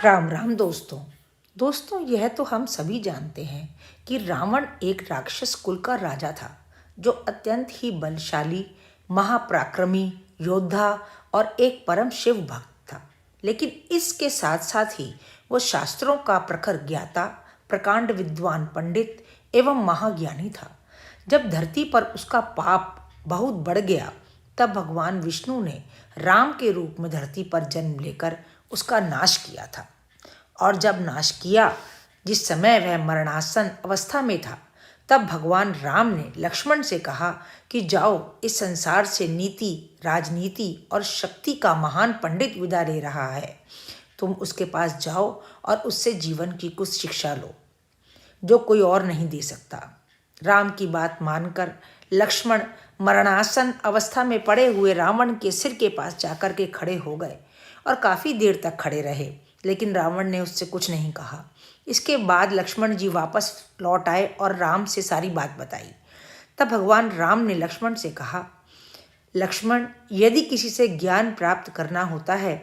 राम राम दोस्तों। यह तो हम सभी जानते हैं कि रावण एक राक्षस कुल का राजा था जो अत्यंत ही बलशाली, महापराक्रमी योद्धा और एक परम शिव भक्त था। लेकिन इसके साथ साथ ही वो शास्त्रों का प्रखर ज्ञाता, प्रकांड विद्वान पंडित एवं महाज्ञानी था। जब धरती पर उसका पाप बहुत बढ़ गया तब भगवान विष्णु ने राम के रूप में धरती पर जन्म लेकर उसका नाश किया था। और जब नाश किया, जिस समय वह मरणासन अवस्था में था, तब भगवान राम ने लक्ष्मण से कहा कि जाओ, इस संसार से नीति, राजनीति और शक्ति का महान पंडित विदा ले रहा है। तुम उसके पास जाओ और उससे जीवन की कुछ शिक्षा लो जो कोई और नहीं दे सकता। राम की बात मानकर लक्ष्मण मरणासन अवस्था में पड़े हुए रावण के सिर के पास जाकर के खड़े हो गए और काफ़ी देर तक खड़े रहे, लेकिन रावण ने उससे कुछ नहीं कहा। इसके बाद लक्ष्मण जी वापस लौट आए और राम से सारी बात बताई। तब भगवान राम ने लक्ष्मण से कहा, लक्ष्मण, यदि किसी से ज्ञान प्राप्त करना होता है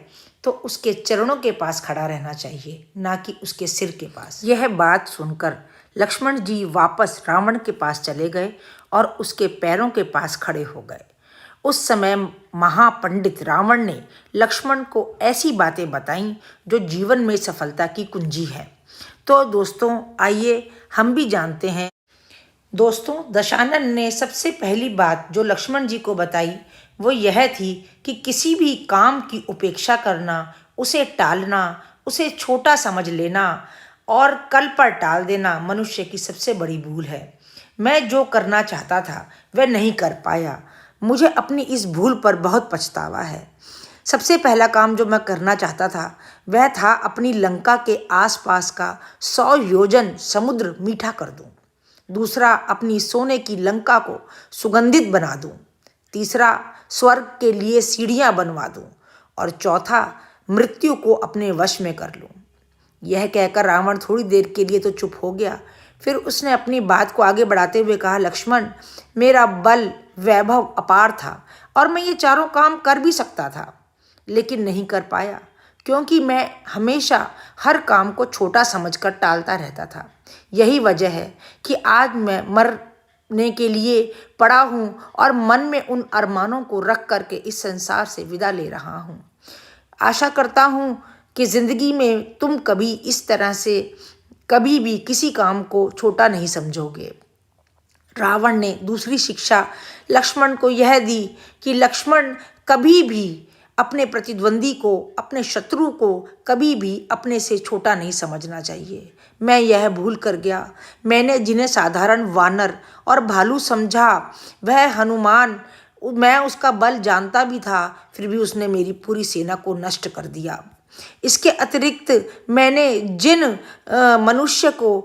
तो उसके चरणों के पास खड़ा रहना चाहिए, ना कि उसके सिर के पास। यह बात सुनकर लक्ष्मण जी वापस रावण के पास चले गए और उसके पैरों के पास खड़े हो गए। उस समय महापंडित रावण ने लक्ष्मण को ऐसी बातें बताईं जो जीवन में सफलता की कुंजी है। तो दोस्तों, आइए हम भी जानते हैं। दोस्तों, दशानन ने सबसे पहली बात जो लक्ष्मण जी को बताई वो यह थी कि किसी भी काम की उपेक्षा करना, उसे टालना, उसे छोटा समझ लेना और कल पर टाल देना मनुष्य की सबसे बड़ी भूल है। मैं जो करना चाहता था वह नहीं कर पाया। मुझे अपनी इस भूल पर बहुत पछतावा है। सबसे पहला काम जो मैं करना चाहता था वह था अपनी लंका के आसपास का 100 योजन समुद्र मीठा कर दूं। दूसरा, अपनी सोने की लंका को सुगंधित बना दूं। तीसरा, स्वर्ग के लिए सीढ़ियां बनवा दूं। और चौथा, मृत्यु को अपने वश में कर लूं। यह कहकर रावण थोड़ी देर के लिए तो चुप हो गया। फिर उसने अपनी बात को आगे बढ़ाते हुए कहा, लक्ष्मण, मेरा बल वैभव अपार था और मैं ये चारों काम कर भी सकता था, लेकिन नहीं कर पाया क्योंकि मैं हमेशा हर काम को छोटा समझकर टालता रहता था। यही वजह है कि आज मैं मरने के लिए पड़ा हूँ और मन में उन अरमानों को रख करके इस संसार से विदा ले रहा हूँ। आशा करता हूँ कि ज़िंदगी में तुम कभी इस तरह से कभी भी किसी काम को छोटा नहीं समझोगे। रावण ने दूसरी शिक्षा लक्ष्मण को यह दी कि लक्ष्मण, कभी भी अपने प्रतिद्वंदी को, अपने शत्रु को कभी भी अपने से छोटा नहीं समझना चाहिए। मैं यह भूल कर गया। मैंने जिन्हें साधारण वानर और भालू समझा वह हनुमान, मैं उसका बल जानता भी था, फिर भी उसने मेरी पूरी सेना को नष्ट कर दिया। इसके अतिरिक्त मैंने जिन मनुष्य को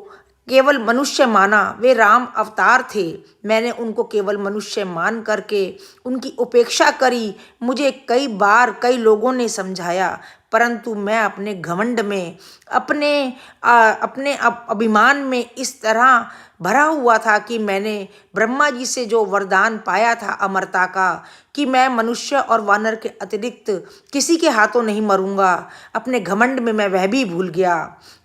केवल मनुष्य माना वे राम अवतार थे। मैंने उनको केवल मनुष्य मान करके उनकी उपेक्षा करी। मुझे कई बार कई लोगों ने समझाया, परंतु मैं अपने घमंड में, अपने अभिमान में इस तरह भरा हुआ था कि मैंने ब्रह्मा जी से जो वरदान पाया था अमरता का, कि मैं मनुष्य और वानर के अतिरिक्त किसी के हाथों नहीं मरूंगा, अपने घमंड में मैं वह भी भूल गया।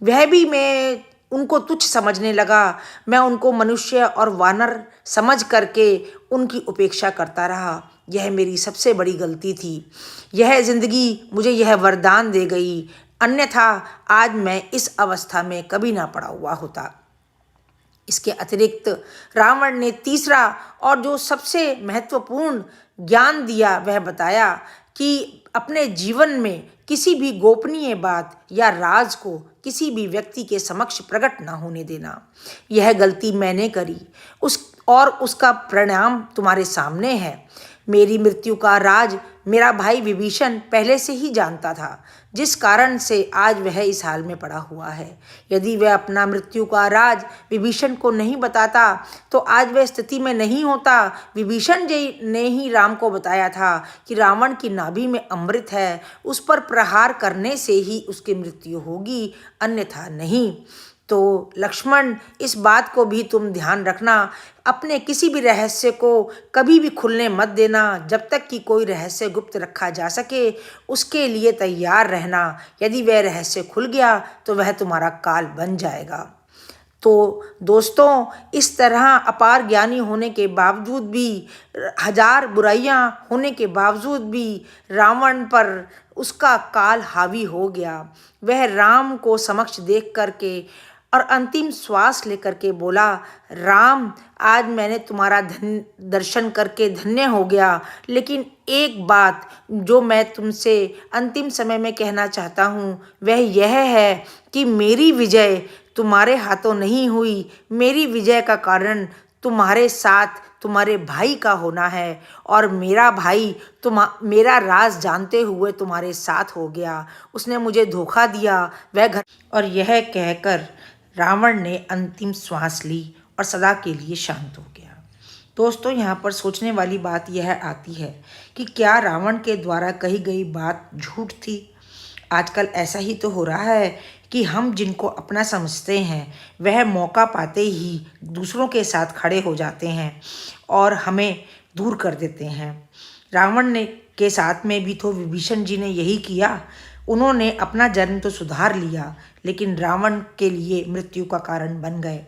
वह भी मैं उनको तुच्छ समझने लगा। मैं उनको मनुष्य और वानर समझ करके उनकी उपेक्षा करता रहा। यह मेरी सबसे बड़ी गलती थी। यह जिंदगी मुझे यह वरदान दे गई, अन्यथा आज मैं इस अवस्था में कभी ना पड़ा हुआ होता। इसके अतिरिक्त रावण ने तीसरा और जो सबसे महत्वपूर्ण ज्ञान दिया वह बताया कि अपने जीवन में किसी भी गोपनीय बात या राज को किसी भी व्यक्ति के समक्ष प्रकट न होने देना। यह गलती मैंने करी उसका परिणाम तुम्हारे सामने है। मेरी मृत्यु का राज मेरा भाई विभीषण पहले से ही जानता था, जिस कारण से आज वह इस हाल में पड़ा हुआ है। यदि वह अपना मृत्यु का राज विभीषण को नहीं बताता तो आज वह स्थिति में नहीं होता। विभीषण जी ने ही राम को बताया था कि रावण की नाभि में अमृत है, उस पर प्रहार करने से ही उसकी मृत्यु होगी, अन्यथा नहीं। तो लक्ष्मण, इस बात को भी तुम ध्यान रखना, अपने किसी भी रहस्य को कभी भी खुलने मत देना। जब तक कि कोई रहस्य गुप्त रखा जा सके उसके लिए तैयार रहना। यदि वह रहस्य खुल गया तो वह तुम्हारा काल बन जाएगा। तो दोस्तों, इस तरह अपार ज्ञानी होने के बावजूद भी, हजार बुराइयां होने के बावजूद भी रावण पर उसका काल हावी हो गया। वह राम को समक्ष देख करके और अंतिम श्वास लेकर के बोला, राम, आज मैंने तुम्हारा दर्शन करके धन्य हो गया, लेकिन एक बात जो मैं तुमसे अंतिम समय में कहना चाहता हूँ वह यह है कि मेरी विजय तुम्हारे हाथों नहीं हुई। मेरी विजय का कारण तुम्हारे साथ तुम्हारे भाई का होना है, और मेरा भाई मेरा राज जानते हुए तुम्हारे साथ हो गया। उसने मुझे धोखा दिया, वह घर। और यह कहकर रावण ने अंतिम श्वास ली और सदा के लिए शांत हो गया। दोस्तों, यहाँ पर सोचने वाली बात यह आती है कि क्या रावण के द्वारा कही गई बात झूठ थी? आजकल ऐसा ही तो हो रहा है कि हम जिनको अपना समझते हैं वह मौका पाते ही दूसरों के साथ खड़े हो जाते हैं और हमें दूर कर देते हैं। रावण ने के साथ में भी तो विभीषण जी ने यही किया। उन्होंने अपना जन्म तो सुधार लिया, लेकिन रावण के लिए मृत्यु का कारण बन गए।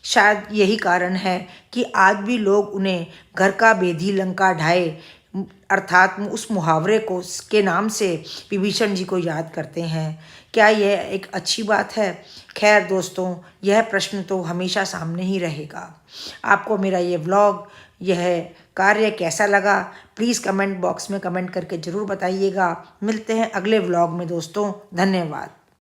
शायद यही कारण है कि आज भी लोग उन्हें घर का बेदी लंका ढाए अर्थात उस मुहावरे को के नाम से विभीषण जी को याद करते हैं। क्या यह एक अच्छी बात है? खैर दोस्तों, यह प्रश्न तो हमेशा सामने ही रहेगा। आपको मेरा ये व्लॉग, यह कार्य कैसा लगा? प्लीज़ कमेंट बॉक्स में कमेंट करके ज़रूर बताइएगा। मिलते हैं अगले व्लॉग में दोस्तों। धन्यवाद।